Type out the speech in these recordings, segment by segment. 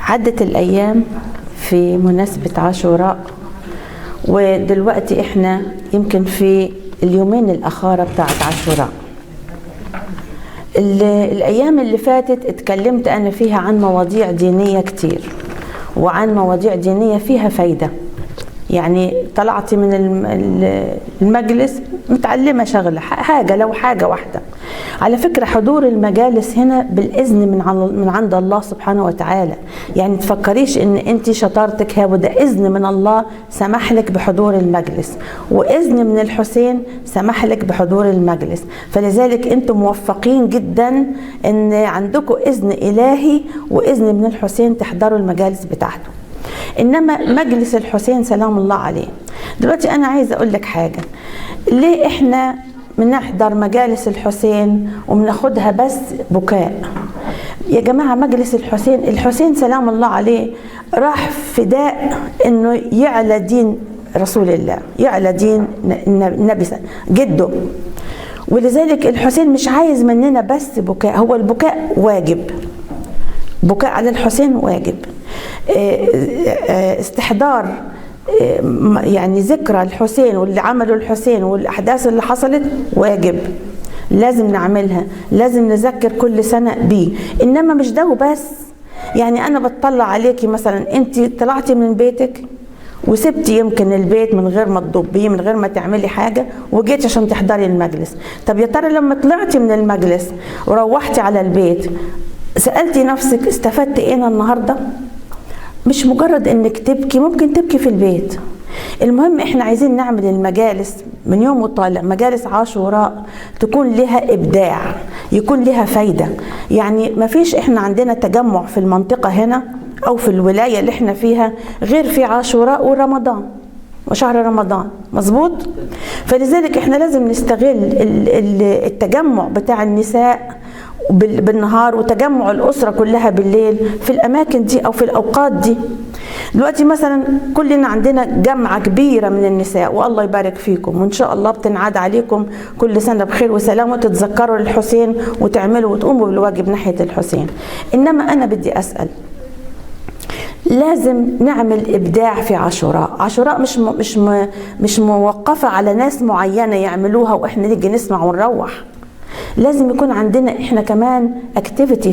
عدت الأيام في مناسبة عاشوراء، ودلوقتي احنا يمكن في اليومين الأخيرة بتاعت عاشوراء. الأيام اللي فاتت اتكلمت أنا فيها عن مواضيع دينية كتير، وعن مواضيع دينية فيها فايدة. يعني طلعت من المجلس متعلمة شغلة حاجة، لو حاجة واحدة. على فكرة حضور المجالس هنا بالإذن من عند الله سبحانه وتعالى. يعني تفكريش ان انت شطارتك وده إذن من الله سمح لك بحضور المجلس، وإذن من الحسين سمح لك بحضور المجلس. فلذلك انتم موفقين جدا ان عندكم إذن إلهي وإذن من الحسين تحضروا المجالس بتاعته. إنما مجلس الحسين سلام الله عليه، دلوقتي أنا عايزة أقول لك حاجة. ليه إحنا بنحضر مجالس الحسين وبناخدها بس بكاء؟ يا جماعة مجلس الحسين سلام الله عليه راح فداء إنه يعلى دين رسول الله، يعلى دين النبي جده. ولذلك الحسين مش عايز مننا بس بكاء، هو البكاء واجب، بكاء على الحسين واجب. استحضار يعني ذكرى الحسين واللي عمله الحسين والأحداث اللي حصلت واجب، لازم نعملها، لازم نذكر كل سنة بيه. إنما مش ده بس. يعني أنا بتطلع عليكي مثلا أنت طلعتي من بيتك وسبتي يمكن البيت من غير ما تضبيه، من غير ما تعملي حاجة، وجيتي عشان تحضري المجلس. طب يا ترى لما طلعتي من المجلس وروحتي على البيت سألتي نفسك استفدت ايه النهارده؟ مش مجرد انك تبكي، ممكن تبكي في البيت. المهم احنا عايزين نعمل المجالس من يوم وطالع، مجالس عاشوراء تكون لها ابداع، يكون لها فايدة. يعني ما فيش احنا عندنا تجمع في المنطقة هنا او في الولاية اللي احنا فيها غير في عاشوراء ورمضان وشهر رمضان، مظبوط؟ فلذلك احنا لازم نستغل التجمع بتاع النساء بالنهار وتجمع الأسرة كلها بالليل في الأماكن دي أو في الأوقات دي. دلوقتي مثلا كلنا عندنا جمعة كبيرة من النساء، والله يبارك فيكم، وإن شاء الله بتنعاد عليكم كل سنة بخير وسلام، وتتذكروا الحسين وتعملوا وتقوموا بالواجب ناحية الحسين. إنما أنا بدي أسأل، لازم نعمل إبداع في عاشوراء. عاشوراء مش موقفة على ناس معينة يعملوها وإحنا نيجي نسمع ونروح. لازم يكون عندنا احنا كمان اكتيفيتي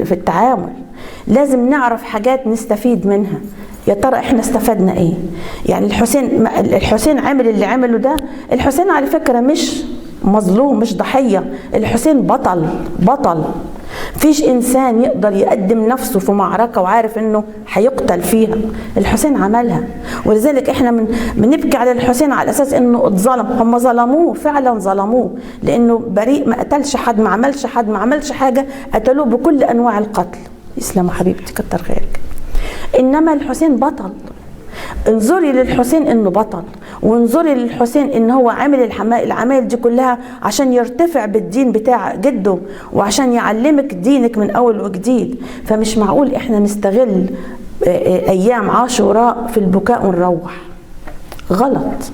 في التعامل. لازم نعرف حاجات نستفيد منها. يا ترى احنا استفدنا ايه؟ يعني الحسين عمل اللي عمله ده. الحسين على فكرة مش مظلوم، مش ضحية، الحسين بطل. فيش انسان يقدر يقدم نفسه في معركة وعارف انه هيقتل فيها. الحسين عملها، ولذلك احنا بنبكي على الحسين على اساس انه اتظلم. هم ظلموه، فعلا ظلموه، لانه بريء، ما قتلش حد، ما عملش حاجة، قتلوه بكل انواع القتل. يسلم حبيبتي، كتر خيرك. انما الحسين بطل. انظري للحسين انه بطل، وانظري للحسين ان هو عمل العمايل دي كلها عشان يرتفع بالدين بتاع جده، وعشان يعلمك دينك من اول وجديد. فمش معقول احنا نستغل ايام عاشوراء في البكاء ونروح، غلط.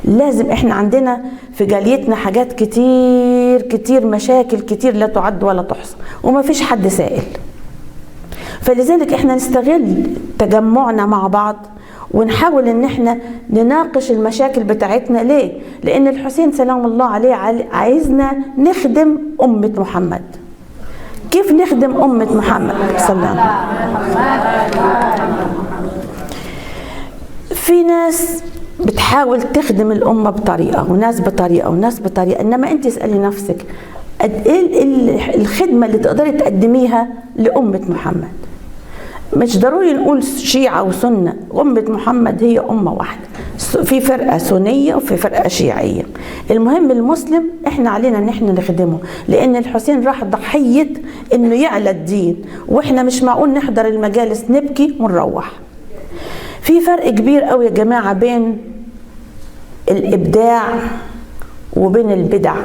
لازم احنا عندنا في جاليتنا حاجات كتير، مشاكل كتير لا تعد ولا تحصى، وما فيش حد سائل. فلذلك احنا نستغل تجمعنا مع بعض ونحاول ان احنا نناقش المشاكل بتاعتنا. ليه؟ لان الحسين سلام الله عليه عايزنا نخدم أمة محمد. كيف نخدم أمة محمد صلى الله عليه وسلم؟ في ناس بتحاول تخدم الأمة بطريقة، وناس بطريقة، انما انت اسألي نفسك ايه الخدمة اللي تقدري تقدميها لأمة محمد؟ مش ضروري نقول شيعة وسنة، أمة محمد هي أمة واحدة، في فرقة سنية وفي فرقة شيعية. المهم المسلم احنا علينا ان احنا نخدمه، لأن الحسين راح ضحية انه يعلى الدين، واحنا مش معقول نحضر المجالس نبكي ونروح. في فرق كبير قوي يا جماعة بين الإبداع وبين البدع.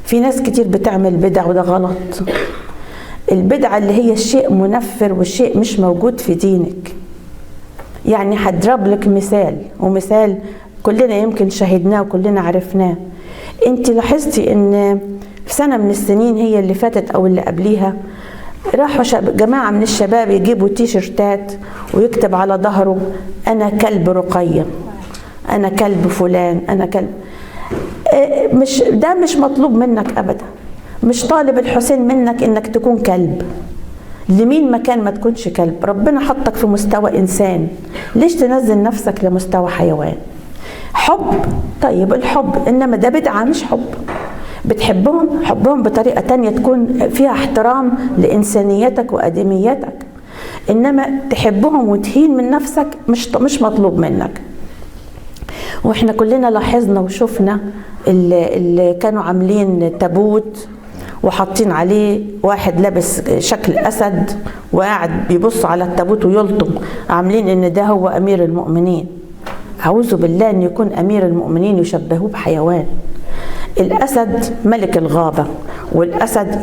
في ناس كتير بتعمل بدع وده غلط. البدعة اللي هي الشيء منفر والشيء مش موجود في دينك. يعني هضرب لك مثال، ومثال كلنا يمكن شاهدناه وكلنا عرفناه. انت لاحظتي ان في سنة من السنين هي اللي فاتت او اللي قبليها راحوا جماعة من الشباب يجيبوا تيشرتات ويكتب على ظهره أنا كلب رقية، أنا كلب فلان، أنا كلب. مش مطلوب منك أبدا، مش طالب الحسين منك إنك تكون كلب. لمين مكان ما تكونش كلب؟ ربنا حطك في مستوى إنسان، ليش تنزل نفسك لمستوى حيوان؟ حب، طيب الحب، إنما ده بدعة مش حب. بتحبهم حبهم بطريقة تانية تكون فيها احترام لإنسانيتك وآدميتك، إنما تحبهم وتهين من نفسك مش مطلوب منك. واحنا كلنا لاحظنا وشفنا اللي كانوا عاملين تابوت وحاطين عليه واحد لابس شكل أسد وقاعد بيبص على التابوت ويلطم، عاملين إن ده هو أمير المؤمنين. أعوذ بالله أن يكون أمير المؤمنين يشبهوه بحيوان. الأسد ملك الغابة، والأسد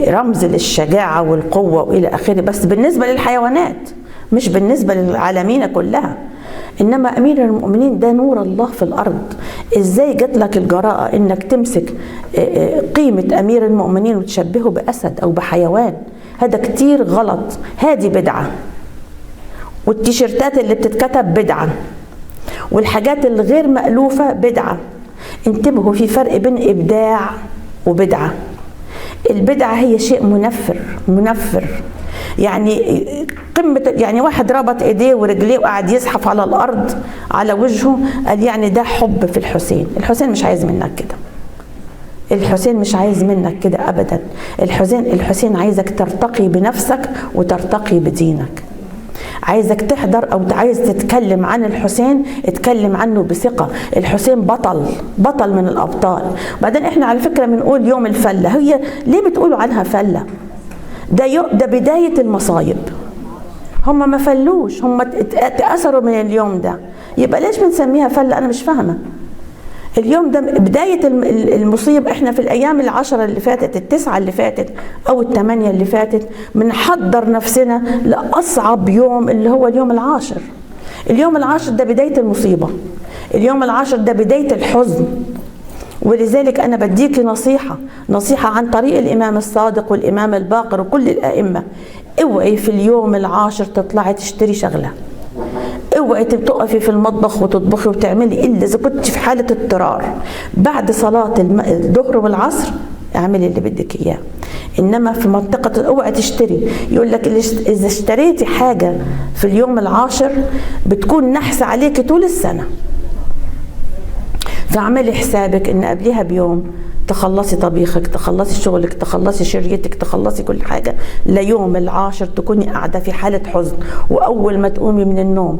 رمز للشجاعة والقوة وإلى آخره، بس بالنسبة للحيوانات مش بالنسبة للعالمين كلها. إنما أمير المؤمنين ده نور الله في الأرض. إزاي جات لك الجراءة إنك تمسك قيمة أمير المؤمنين وتشبهه بأسد أو بحيوان؟ هذا كتير غلط، هذه بدعة. والتيشيرتات اللي بتتكتب بدعة، والحاجات الغير مألوفة بدعة. انتبهوا، في فرق بين إبداع وبدعة. البدعة هي شيء منفر، يعني قمة، يعني واحد ربط ايديه ورجليه وقعد يزحف على الارض على وجهه، قال يعني ده حب في الحسين. الحسين مش عايز منك كده، الحسين مش عايز منك كده ابدا. الحسين عايزك ترتقي بنفسك وترتقي بدينك. عايزك تحضر او عايز تتكلم عن الحسين، اتكلم عنه بثقة. الحسين بطل من الابطال. بعدين احنا على فكرة بنقول يوم الفلة، هي ليه بتقولوا عنها فلة؟ ده بداية المصايب. هم ما فلوش، هم اتأثروا من اليوم ده، يبقى ليش بنسميها فلة؟ أنا مش فاهمة. اليوم ده بداية المصيب. احنا في الأيام ال10 اللي فاتت، ال9 اللي فاتت أو ال8 اللي فاتت، بنحضر نفسنا لأصعب يوم اللي هو اليوم ال10. اليوم ال10 ده بداية المصيبة، اليوم ال10 ده بداية الحزن. ولذلك أنا بديكي نصيحة عن طريق الإمام الصادق والإمام الباقر وكل الأئمة. اوعي في اليوم ال10 تطلعي تشتري شغلة، اوعي تقفي في المطبخ وتطبخي وتعملي إلا إذا كنت في حالة اضطرار. بعد صلاة الظهر والعصر اعملي اللي بدك إياه. إنما في منطقة اوعي تشتري. يقول لك إذا اشتريتي حاجة في اليوم ال10 بتكون نحس عليك طول السنة. فاعملي حسابك ان قبلها بيوم تخلصي طبيخك، تخلصي شغلك، تخلصي شريتك، تخلصي كل حاجة، ليوم ال10 تكوني قاعدة في حالة حزن. وأول ما تقومي من النوم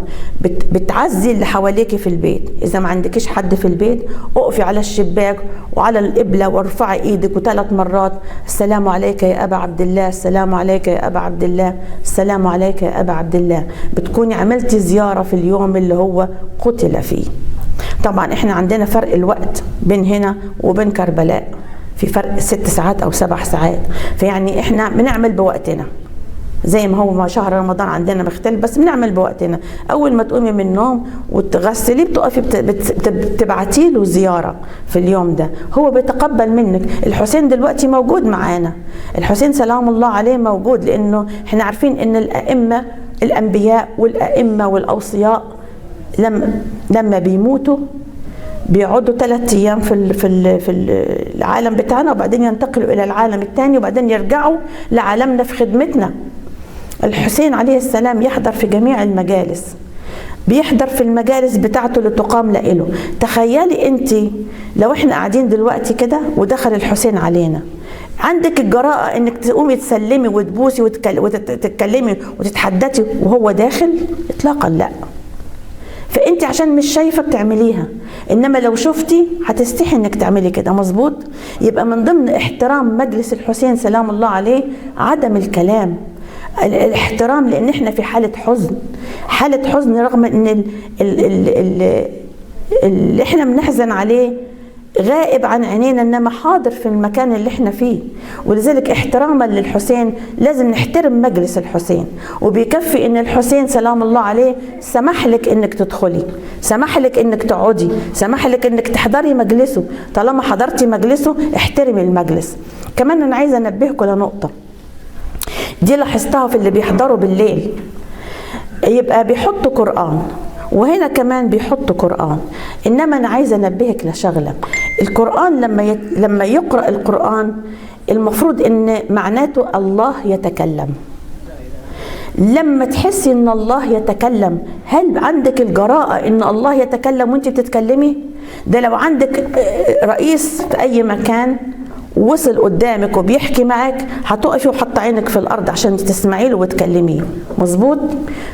بتعزي اللي حواليكي في البيت. إذا ما عندكيش حد في البيت، اقفي على الشباك وعلى القبلة وارفعي إيدك 3 مرات: السلام عليك يا أبا عبد الله، السلام عليك يا أبا عبد الله، السلام عليك يا أبا عبد الله. بتكوني عملتي زيارة في اليوم اللي هو قتل فيه. طبعا احنا عندنا فرق الوقت بين هنا وبين كربلاء، في فرق 6 ساعات او 7 ساعات. فيعني احنا بنعمل بوقتنا زي ما هو شهر رمضان عندنا مختلف، بس بنعمل بوقتنا. اول ما تقومي من النوم وتغسلي بتقفي بتبعتي له زياره في اليوم ده، هو بيتقبل منك. الحسين دلوقتي موجود معانا، الحسين سلام الله عليه موجود، لانه احنا عارفين ان الائمه الانبياء والائمه والاوصياء لما بيموتوا بيقعدوا 3 أيام في العالم بتاعنا، وبعدين ينتقلوا إلى العالم الثاني، وبعدين يرجعوا لعالمنا في خدمتنا. الحسين عليه السلام يحضر في جميع المجالس، بيحضر في المجالس بتاعته اللي تقام له. تخيلي انت لو احنا قاعدين دلوقتي كده ودخل الحسين علينا، عندك الجراءة انك تقومي تسلمي وتبوسي وتتكلمي وتتحدثي وهو داخل؟ اطلاقا لا. فانت عشان مش شايفه بتعمليها، انما لو شفتي هتستحي انك تعملي كده. مظبوط؟ يبقى من ضمن احترام مجلس الحسين سلام الله عليه عدم الكلام، الاحترام، لان احنا في حاله حزن رغم ان اللي احنا بنحزن عليه غائب عن عينينا، انما حاضر في المكان اللي احنا فيه. ولذلك احتراما للحسين لازم نحترم مجلس الحسين. وبيكفي ان الحسين سلام الله عليه سمح لك انك تدخلي، سمح لك انك تقعدي، سمح لك انك تحضري مجلسه. طالما حضرتي مجلسه احترمي المجلس. كمان انا عايزه انبهكم لنقطه، دي لاحظتها في اللي بيحضروا بالليل، يبقى بيحطوا قرآن، وهنا كمان بيحطوا قرآن. إنما أنا عايزة أنبهك لشغلة، القرآن لما يقرأ القرآن المفروض إن معناته الله يتكلم. لما تحسي إن الله يتكلم، هل عندك الجراءة إن الله يتكلم وأنت بتتكلمي؟ ده لو عندك رئيس في أي مكان وصل قدامك وبيحكي معك هتقفي وحط عينك في الارض عشان تسمعي له وتكلميه، مظبوط؟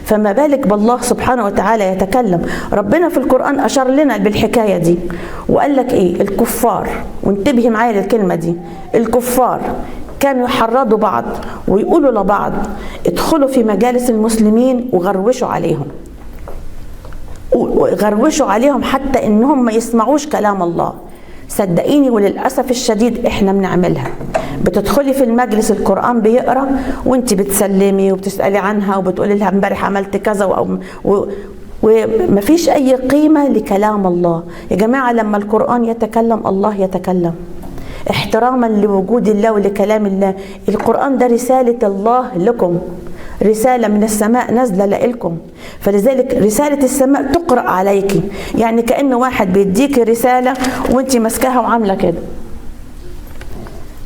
فما بالك بالله سبحانه وتعالى يتكلم. ربنا في القرآن اشار لنا بالحكايه دي وقال لك ايه؟ الكفار، وانتبهي معايا للكلمه دي، الكفار كانوا يحرضوا بعض ويقولوا لبعض ادخلوا في مجالس المسلمين وغروشوا عليهم، وغروشوا عليهم حتى انهم ما يسمعوش كلام الله. صدقيني وللأسف الشديد احنا بنعملها. بتدخلي في المجلس القرآن بيقرأ وانت بتسلمي وبتسألي عنها وبتقولي لها امبارح عملت كذا ومفيش اي قيمة لكلام الله. يا جماعة لما القرآن يتكلم الله يتكلم احتراما لوجود الله ولكلام الله. القرآن ده رسالة الله لكم، رسالة من السماء نازلة لإلكم، فلذلك رسالة السماء تقرأ عليك. يعني كأن واحد بيديك رسالة وانت ماسكاها وعاملة كده.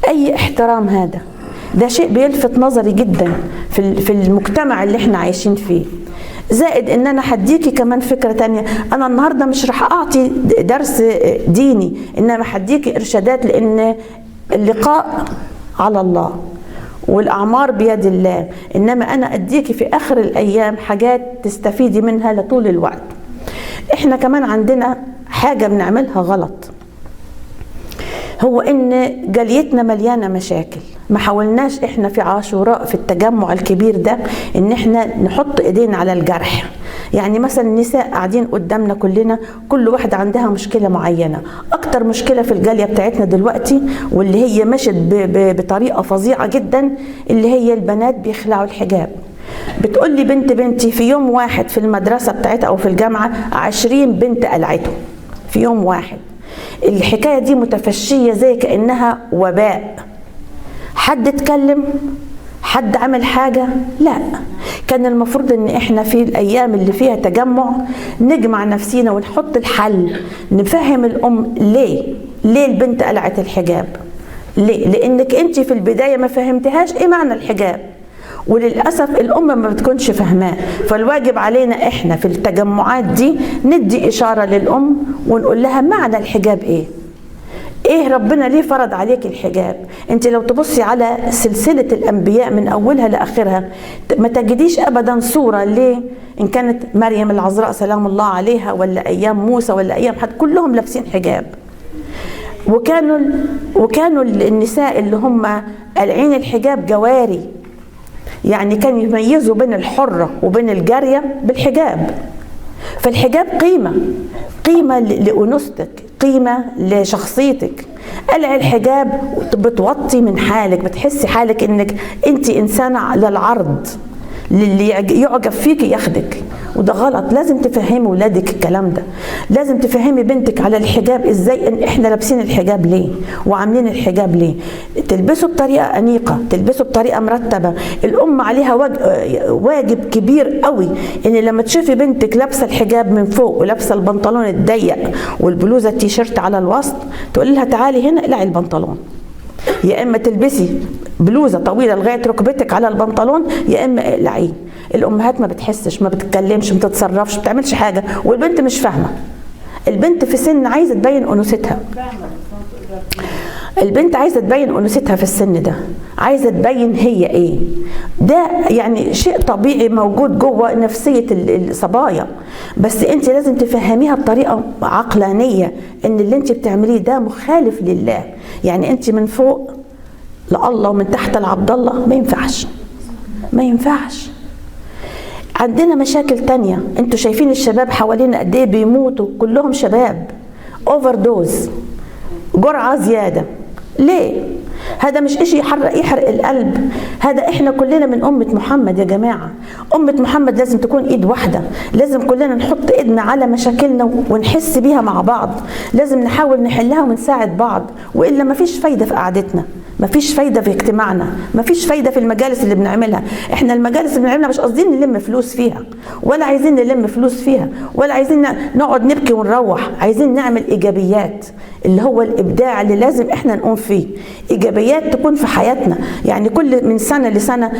أي احترام هذا؟ ده شيء بيلفت نظري جدا في المجتمع اللي احنا عايشين فيه. زائد ان انا هديكي كمان فكرة تانية، انا النهاردة مش رح اعطي درس ديني، انما هديكي ارشادات، لان اللقاء على الله والأعمار بيد الله، إنما أنا أديكي في آخر الأيام حاجات تستفيدي منها لطول الوقت. إحنا كمان عندنا حاجة بنعملها غلط، هو إن جاليتنا مليانة مشاكل. ما حاولناش إحنا في عاشوراء في التجمع الكبير ده إن إحنا نحط إيدينا على الجرح. يعني مثلا النساء قاعدين قدامنا كلنا، كل واحدة عندها مشكلة معينة. أكتر مشكلة في الجالية بتاعتنا دلوقتي واللي هي مشت بطريقة فظيعة جدا، اللي هي البنات بيخلعوا الحجاب. بتقول لي بنتي في يوم واحد في المدرسة بتاعتها أو في الجامعة 20 بنت قلعته في يوم واحد. الحكاية دي متفشية زي كأنها وباء. حد اتكلم؟ حد عمل حاجة؟ لا. كان المفروض ان احنا في الايام اللي فيها تجمع نجمع نفسينا ونحط الحل، نفهم الام ليه البنت قلعت الحجاب. ليه؟ لانك انت في البداية ما فهمتهاش ايه معنى الحجاب، وللأسف الأم ما بتكونش فاهماه. فالواجب علينا احنا في التجمعات دي ندي إشارة للأم ونقول لها معنى الحجاب ايه ربنا ليه فرض عليك الحجاب. انت لو تبصي على سلسلة الانبياء من اولها لاخرها ما تجديش ابدا صورة ليه، ان كانت مريم العذراء سلام الله عليها ولا ايام موسى ولا ايام حد، كلهم لابسين حجاب. وكانوا النساء اللي هم قالعين الحجاب جواري، يعني كانوا يميزوا بين الحرة وبين الجارية بالحجاب. فالحجاب قيمة لأنوثتك، قيمة لشخصيتك. قلع الحجاب بتوطي من حالك، بتحسي حالك انك انت انسانة على العرض، للي يعجب فيك ياخدك، وده غلط. لازم تفهمي ولادك الكلام ده، لازم تفهمي بنتك على الحجاب ازاي، ان احنا لابسين الحجاب ليه وعاملين الحجاب ليه. تلبسه بطريقه انيقه، تلبسه بطريقه مرتبه. الام عليها واجب كبير قوي ان لما تشوفي بنتك لابسه الحجاب من فوق ولابسه البنطلون الضيق والبلوزه التيشيرت على الوسط، تقولي لها تعالي هنا اقلعي البنطلون. يا اما تلبسي بلوزه طويله لغايه ركبتك على البنطلون، يا اما اقلعيه. الامهات ما بتحسش، ما بتتكلمش، ما بتتصرفش، ما بتعملش حاجه، والبنت مش فاهمه. البنت في سن عايزه تبين انوثتها، البنت عايزه تبين انوثتها في السن ده، عايزه تبين هي ايه. ده يعني شيء طبيعي موجود جوه نفسيه الصبايا، بس انت لازم تفهميها بطريقه عقلانيه ان اللي انت بتعمليه ده مخالف لله. يعني انت من فوق لله ومن تحت لعبد الله، ما ينفعش. عندنا مشاكل تانية. انتوا شايفين الشباب حوالينا قد ايه بيموتوا، كلهم شباب، اوفر دوز، جرعة زيادة. ليه؟ هذا مش اشي يحرق القلب، هذا احنا كلنا من أمة محمد يا جماعة. أمة محمد لازم تكون ايد واحدة، لازم كلنا نحط ايدنا على مشاكلنا ونحس بيها مع بعض، لازم نحاول نحلها ونساعد بعض، وإلا مفيش فايدة في قعدتنا، مفيش فايده في اجتماعنا، مفيش فايده في المجالس اللي بنعملها. احنا المجالس اللي بنعملها مش قاصدين نلم فلوس فيها، ولا عايزين نلم فلوس فيها، ولا عايزين نقعد نبكي ونروح. عايزين نعمل ايجابيات، اللي هو الابداع اللي لازم احنا نقوم فيه. ايجابيات تكون في حياتنا، يعني كل من سنه لسنه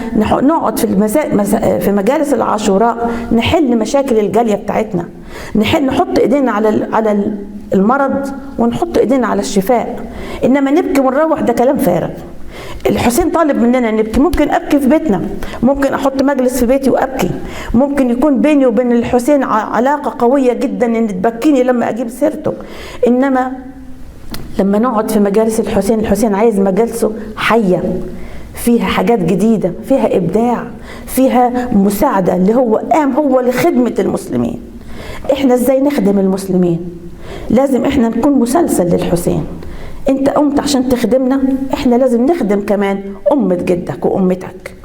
نقعد في مجالس العاشوراء نحل مشاكل الجاليه بتاعتنا، نحط ايدينا على المرض ونحط ايدينا على الشفاء. انما نبكي ونروح ده كلام فارغ. الحسين طالب مننا نبكي، ممكن ابكي في بيتنا، ممكن احط مجلس في بيتي وابكي، ممكن يكون بيني وبين الحسين علاقه قويه جدا ان تبكيني لما اجيب سيرته. انما لما نقعد في مجالس الحسين عايز مجالسه حيه، فيها حاجات جديده، فيها ابداع، فيها مساعده، اللي هو قام هو لخدمه المسلمين. احنا ازاي نخدم المسلمين؟ لازم احنا نكون مسلسل للحسين. انت قمت عشان تخدمنا، احنا لازم نخدم كمان أمة جدك وأمتك.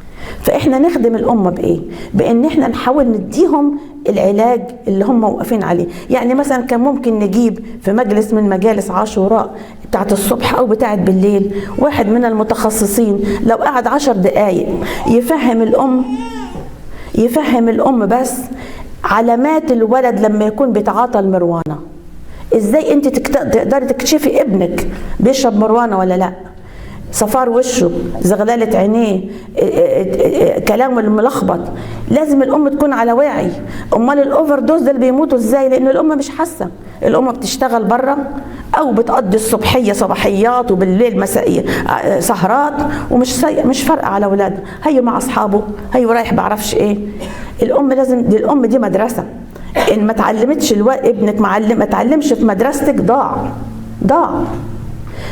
فاحنا نخدم الأمة بإيه؟ بإن احنا نحاول نديهم العلاج اللي هم واقفين عليه. يعني مثلا كان ممكن نجيب في مجلس من مجالس عاشوراء بتاعت الصبح أو بتاعت بالليل واحد من المتخصصين، لو قعد 10 دقايق يفهم الأم بس علامات الولد لما يكون بيتعاطى المروانة. ازاي انت تقدري تكشفي ابنك بيشرب مروانه ولا لا؟ صفار وشه، زغلله عينيه، كلامه الملخبط. لازم الام تكون على وعي. امال الاوفر دوز ده اللي بيموتوا ازاي؟ لان الام مش حاسه. الام بتشتغل بره او بتقضي الصبحيه صباحيات وبالليل مسائيه سهرات، مش فارقه على اولادها. هي مع اصحابه، هي رايح بعرفش ايه. الام دي مدرسه. ان ما تعلمتش ابنك ما تعلمش في مدرستك ضاع.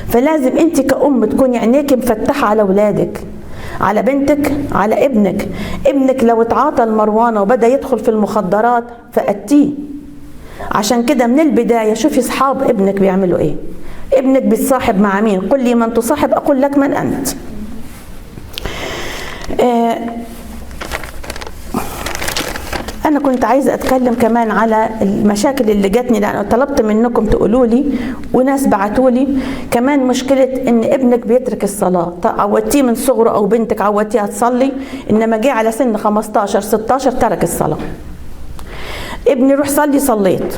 فلازم انت كأم تكوني عينيك مفتحه على اولادك، على بنتك، على ابنك. ابنك لو اتعاطى المروانه وبدا يدخل في المخدرات فأتيه. عشان كده من البدايه شوفي اصحاب ابنك بيعملوا ايه. ابنك بيتصاحب مع مين؟ قل لي من تصاحب اقول لك من انت. أنا كنت عايزة أتكلم كمان على المشاكل اللي جاتني، لأن طلبت منكم تقولوا لي وناس بعتوا لي كمان مشكلة إن ابنك بيترك الصلاة. عودتيه من صغره أو بنتك عودتيها تصلي، إنما جه على سن 15-16 ترك الصلاة. ابني روح صلي، صليت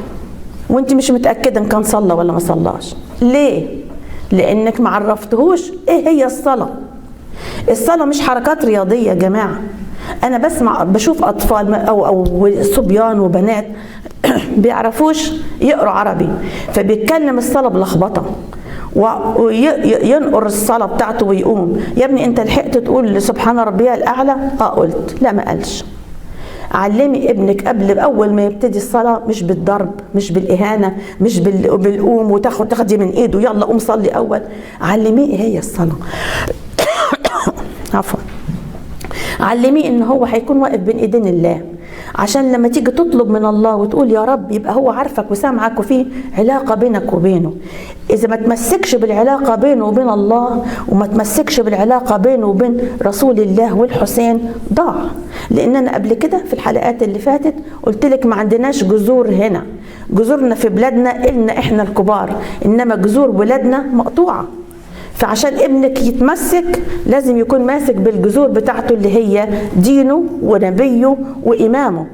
وأنت مش متأكدة إن كان صلى ولا ما صلاش. ليه؟ لأنك ما عرفتهوش إيه هي الصلاة. الصلاة مش حركات رياضية يا جماعة. أنا بشوف أطفال أو صبيان وبنات بيعرفوش يقروا عربي، فبيتكلم الصلاة بلخبطة وينقر الصلاة بتاعته ويقوم. يا ابني أنت لحقت تقول سبحان ربي الأعلى؟ قلت لا، ما قالش. علمي ابنك أول ما يبتدي الصلاة، مش بالضرب، مش بالإهانة، مش بالقوم وتاخدي من إيده يلا قوم صلي أول. علميه إيه هي الصلاة. عفوا. علميه ان هو هيكون واقف بين ايدين الله، عشان لما تيجي تطلب من الله وتقول يا رب يبقى هو عارفك وسامعك وفي علاقه بينك وبينه. اذا ما تمسكش بالعلاقه بينه وبين الله وما تمسكش بالعلاقه بينه وبين رسول الله والحسين ضاع. لان انا قبل كده في الحلقات اللي فاتت قلت لك ما عندناش جذور هنا. جذورنا في بلادنا إلنا احنا الكبار، انما جذور ولادنا مقطوعه. فعشان ابنك يتمسك لازم يكون ماسك بالجذور بتاعته اللي هي دينه ونبيه وإمامه.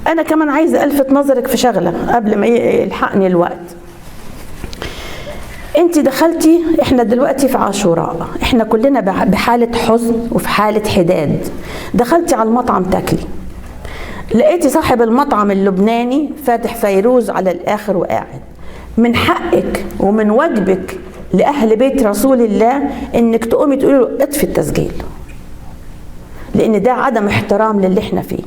أنا كمان عايزة ألفت نظرك في شغلة قبل ما يلحقني الوقت. أنت دخلتي، إحنا دلوقتي في عاشوراء، إحنا كلنا بحالة حزن وفي حالة حداد. دخلتي على المطعم تاكلي، لقيتي صاحب المطعم اللبناني فاتح فيروز على الآخر وقاعد. من حقك ومن واجبك لأهل بيت رسول الله إنك تقومي تقولي له اطفي التسجيل، لأن ده عدم احترام للي احنا فيه.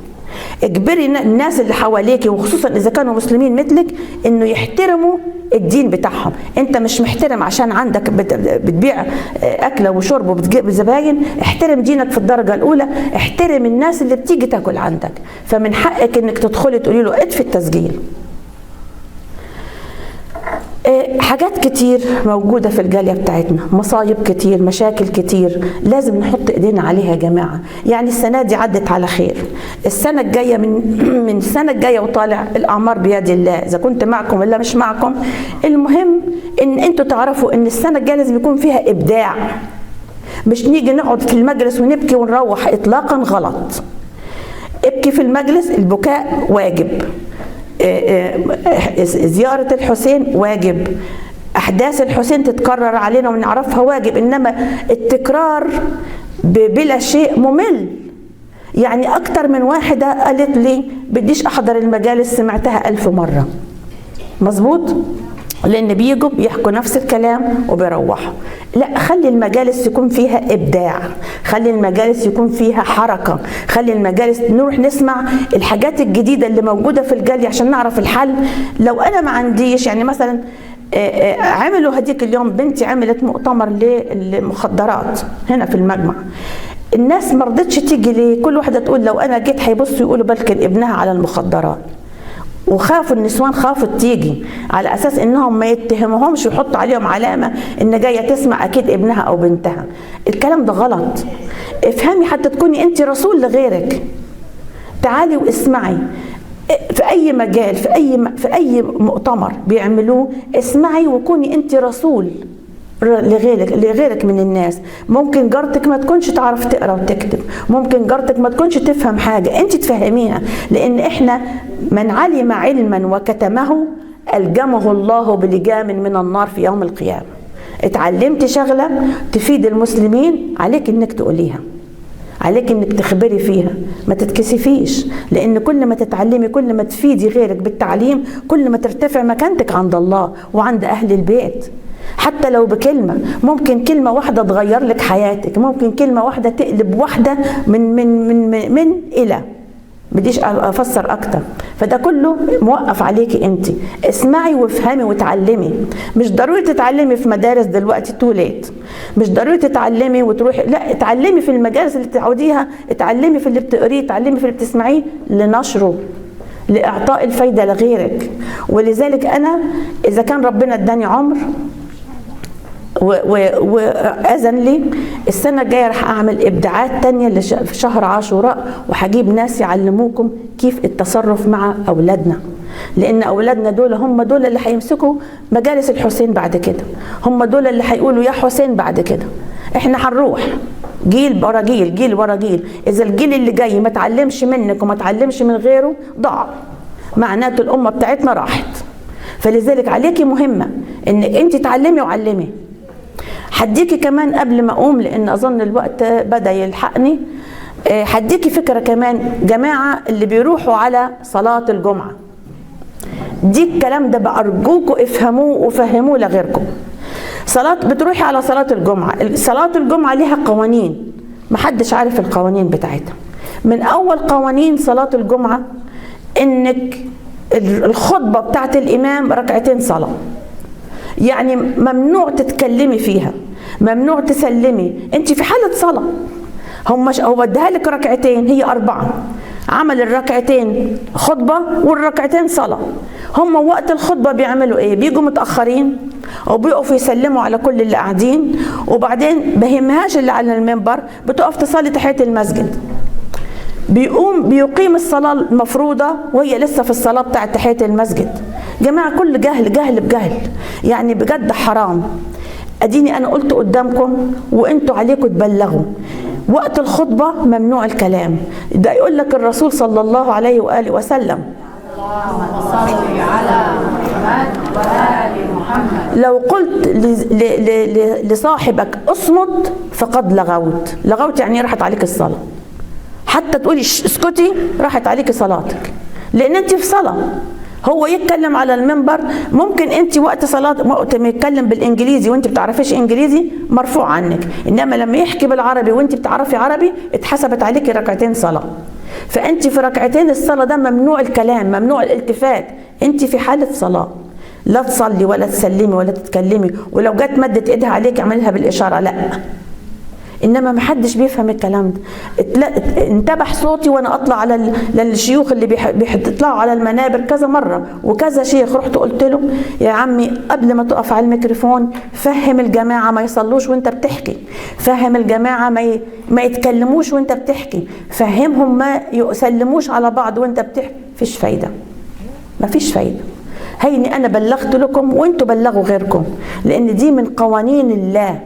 اجبري الناس اللي حواليكي وخصوصا إذا كانوا مسلمين مثلك إنه يحترموا الدين بتاعهم. أنت مش محترم عشان عندك بتبيع أكلة وشرب وبتجيب زباين، احترم دينك في الدرجة الأولى، احترم الناس اللي بتيجي تاكل عندك. فمن حقك إنك تدخلي تقولي له اطفي التسجيل. حاجات كتير موجودة في الجالية بتاعتنا، مصايب كتير، مشاكل كتير، لازم نحط ايدينا عليها يا جماعة. يعني السنة دي عدت على خير، السنة الجاية من السنة الجاية وطالع الأعمار بيد الله، إذا كنت معكم ولا مش معكم. المهم إن أنتوا تعرفوا إن السنة الجاية لازم يكون فيها إبداع، مش نيجي نقعد في المجلس ونبكي ونروح، إطلاقا غلط. ابكي في المجلس، البكاء واجب، زيارة الحسين واجب، أحداث الحسين تتكرر علينا ونعرفها واجب، إنما التكرار بلا شيء ممل. يعني أكتر من واحدة قالت لي بديش أحضر المجالس، سمعتها 1000 مرة. مظبوط؟ لأن بيجوا بيحكوا نفس الكلام وبيروحوا. لا، خلي المجالس يكون فيها إبداع، خلي المجالس يكون فيها حركة، خلي المجالس نروح نسمع الحاجات الجديدة اللي موجودة في الجالية عشان نعرف الحل. لو أنا ما عنديش، يعني مثلا عملوا هديك اليوم بنتي عملت مؤتمر للمخدرات هنا في المجمع، الناس ما رضتش تيجي ليه؟ كل واحدة تقول لو أنا جيت هيبصوا يقولوا بلكن ابنها على المخدرات، وخافوا النسوان، خافت تيجي على اساس انهم ما يتهموهمش ويحطوا عليهم علامه ان جايه تسمع اكيد ابنها او بنتها. الكلام ده غلط. افهمي حتى تكوني انت رسول لغيرك. تعالي واسمعي في اي مجال، في اي مؤتمر بيعملوه، اسمعي وكوني انت رسول لغيرك من الناس. ممكن جارتك ما تكونش تعرف تقرا وتكتب، ممكن جارتك ما تكونش تفهم حاجه، انت تفهميها، لان احنا من علم علما وكتمه الجمه الله بلجام من النار في يوم القيامه. اتعلمت شغله تفيد المسلمين، عليك انك تقوليها، عليك انك تخبري فيها، ما تتكسفيش، لان كل ما تتعلمي كل ما تفيدي غيرك بالتعليم كل ما ترتفع مكانتك عند الله وعند اهل البيت. حتى لو بكلمة، ممكن كلمة واحدة تغير لك حياتك، ممكن كلمة واحدة تقلب واحدة من إلى، بديش أفسر أكتر. فده كله موقف عليكي أنت. اسمعي وافهمي وتعلمي. مش ضروري تتعلمي في مدارس دلوقتي توليت، مش ضروري تتعلمي وتروحي، لا، اتعلمي في المجالس اللي تعوديها، اتعلمي في اللي بتقريه، اتعلمي في اللي بتسمعيه لنشره، لإعطاء الفايدة لغيرك. ولذلك أنا إذا كان ربنا اداني عمر وأذن لي، السنة الجاية رح أعمل إبداعات تانية في شهر عاشوراء، وهجيب ناس يعلموكم كيف التصرف مع أولادنا، لأن أولادنا دول هم دول اللي هيمسكوا مجالس الحسين بعد كده، هم دول اللي هيقولوا يا حسين بعد كده. إحنا هنروح جيل ورا جيل، جيل ورا جيل. إذا الجيل اللي جاي ما تعلمش منك وما تعلمش من غيره ضاع، معناته الأمة بتاعتنا راحت. فلذلك عليكي مهمة إنك أنت تعلمي وعلمي. حديكي كمان قبل ما اقوم، لان اظن الوقت بدا يلحقني، حديكي فكره كمان، جماعه اللي بيروحوا على صلاه الجمعه دي، الكلام ده بارجوكوا افهموه وفهموه لغيركم. بتروحي على صلاه الجمعه، صلاه الجمعه ليها قوانين، محدش عارف القوانين بتاعتها. من اول قوانين صلاه الجمعه انك الخطبه بتاعت الامام ركعتين صلاه، يعني ممنوع تتكلمي فيها، ممنوع تسلمي، انت في حالة صلاة. هو اداها لك ركعتين، هي 4، عمل الركعتين خطبة والركعتين صلاة. هم وقت الخطبة بيعملوا ايه؟ بيجوا متأخرين وبيقفوا يسلموا على كل اللي قاعدين، وبعدين بهمهاش اللي على المنبر بتقف تصلي تحية المسجد. بيقيم الصلاة المفروضة وهي لسه في الصلاة بتاعت تحية المسجد. جماعة كل جهل بجهل، يعني بجد حرام. اديني انا قلت قدامكم وانتوا عليكم تبلغوا، وقت الخطبة ممنوع الكلام. ده يقول لك الرسول صلى الله عليه وآله وسلم، اللهم صل على محمد وآل محمد، لو قلت لصاحبك اصمت فقد لغوت يعني راحت عليك الصلاة. حتى تقولي اسكتي راحت عليك صلاتك، لان انت في صلاة. هو يتكلم على المنبر، ممكن انت وقت صلاة وقت ما يتكلم بالانجليزي وانت بتعرفيش انجليزي مرفوع عنك، انما لما يحكي بالعربي وانت بتعرفي عربي اتحسبت عليك ركعتين صلاة. فانت في ركعتين الصلاة ده ممنوع الكلام، ممنوع الالتفات، انت في حالة صلاة، لا تصلي ولا تسلمي ولا تتكلمي، ولو جت مدت ايدها عليك اعملها بالاشارة، لا. انما ما حدش بيفهم الكلام ده. انتبه صوتي وانا اطلع على للشيوخ اللي بيطلعوا على المنابر كذا مره، وكذا شيخ رحت قلت له يا عمي قبل ما تقف على الميكروفون فهم الجماعه ما يصلوش وانت بتحكي، فهم الجماعه ما يتكلموش وانت بتحكي، فهمهم ما يسلموش على بعض وانت بتحكي. مفيش فايده، مفيش فايده. هيني انا بلغت لكم وانتوا بلغوا غيركم، لان دي من قوانين الله،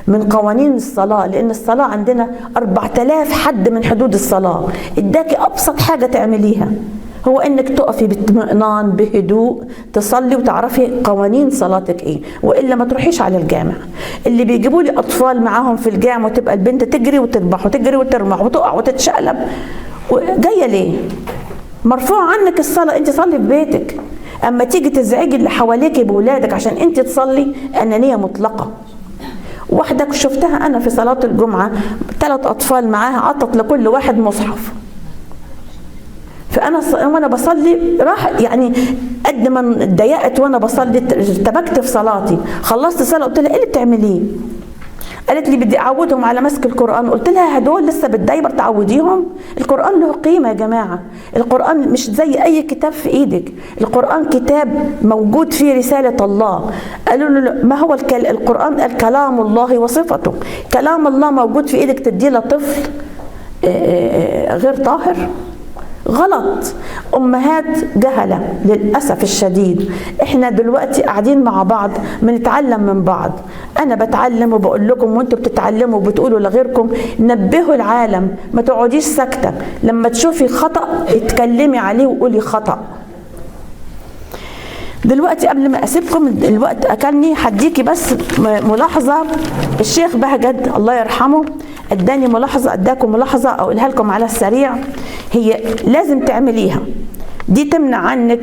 من قوانين الصلاة. لأن الصلاة عندنا 4000 حد من حدود الصلاة. اداكي أبسط حاجة تعمليها هو إنك تقفي باطمئنان بهدوء تصلي وتعرفي قوانين صلاتك إيه، وإلا ما تروحيش على الجامع. اللي بيجيبوا لي أطفال معاهم في الجامع وتبقى البنت تجري وتربح وتجري وترمح وتقع وتتشقلب، جاية ليه؟ مرفوع عنك الصلاة، أنت صلي في بيتك. أما تيجي تزعجي اللي حواليك بولادك عشان أنت تصلي، أنانية مطلقة. واحدة شفتها أنا في صلاة الجمعة 3 أطفال معاها، عطت لكل واحد مصحف. فأنا وأنا بصلي راح يعني قد ما اتضايقت وأنا بصلي ارتبكت في صلاتي. خلصت صلاة قلت لها إيه اللي بتعمليه؟ قالت لي بدي أعودهم على مسك القرآن. قلت لها هدول لسه بالدايبر تعوديهم؟ القرآن له قيمة يا جماعة. القرآن مش زي أي كتاب في إيدك، القرآن كتاب موجود فيه رسالة الله. قالوا له ما هو القرآن؟ الكلام الله وصفته. كلام الله موجود في إيدك تديه لطفل غير طاهر؟ غلط. أمهات جهلة للأسف الشديد. إحنا دلوقتي قاعدين مع بعض بنتعلم من بعض. أنا بتعلم وبقول لكم وأنتوا بتتعلموا وبتقولوا لغيركم. نبهوا العالم، ما تقعديش ساكتة. لما تشوفي خطأ اتكلمي عليه وقولي خطأ. دلوقتي قبل ما أسيبكم الوقت أكلني، هديكي بس ملاحظة. الشيخ بهجت الله يرحمه اداني ملاحظة، اداكم ملاحظة اقولها لكم على السريع، هي لازم تعمليها. دي تمنع عنك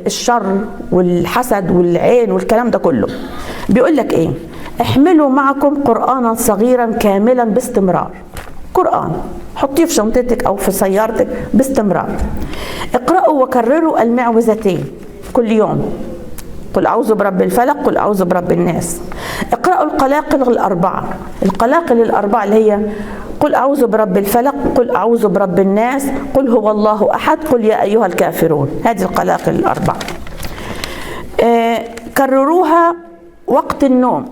الشر والحسد والعين والكلام ده كله. بيقول لك ايه؟ احملوا معكم قرآنا صغيرا كاملا باستمرار. قرآن حطيه في شنطتك او في سيارتك باستمرار. اقرأوا وكرروا المعوذتين كل يوم. قل أعوذ برب الفلق، قل أعوذ برب الناس. اقرأوا القلاقل الأربعة. القلاقل الأربعة اللي هي قل أعوذ برب الفلق، قل أعوذ برب الناس، قل هو الله أحد، قل يا أيها الكافرون. هذه القلاقل الأربعة. كرروها وقت النوم.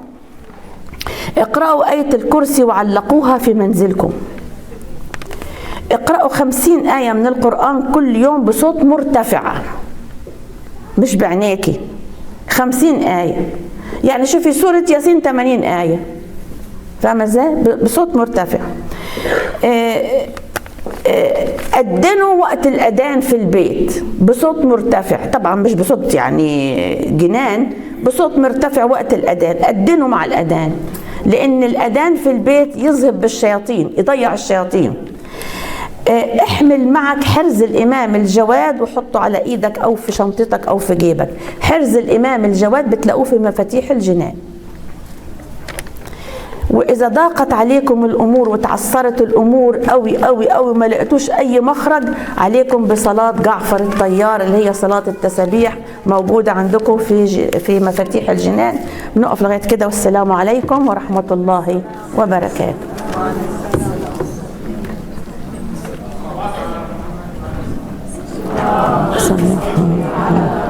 اقرأوا آية الكرسي وعلقوها في منزلكم. اقرأوا 50 آية من القرآن كل يوم بصوت مرتفع، مش بعينيكي. 50 آية، يعني شوفي سورة ياسين 80 آية، فاهمة ازاي؟ بصوت مرتفع. أذنوا وقت الأذان في البيت بصوت مرتفع، طبعا مش بصوت يعني جنان، بصوت مرتفع وقت الأذان. أذنوا مع الأذان، لأن الأذان في البيت يذهب بالشياطين، يضيع الشياطين. احمل معك حرز الإمام الجواد وحطه على ايدك او في شنطتك او في جيبك. حرز الإمام الجواد بتلاقوه في مفاتيح الجنان. واذا ضاقت عليكم الامور وتعثرت الامور قوي قوي قوي ما لقيتوش اي مخرج، عليكم بصلاة جعفر الطيار اللي هي صلاة التسابيح، موجودة عندكم في مفاتيح الجنان. بنقف لغاية كده، والسلام عليكم ورحمة الله وبركاته. صلى الله عليه وسلم.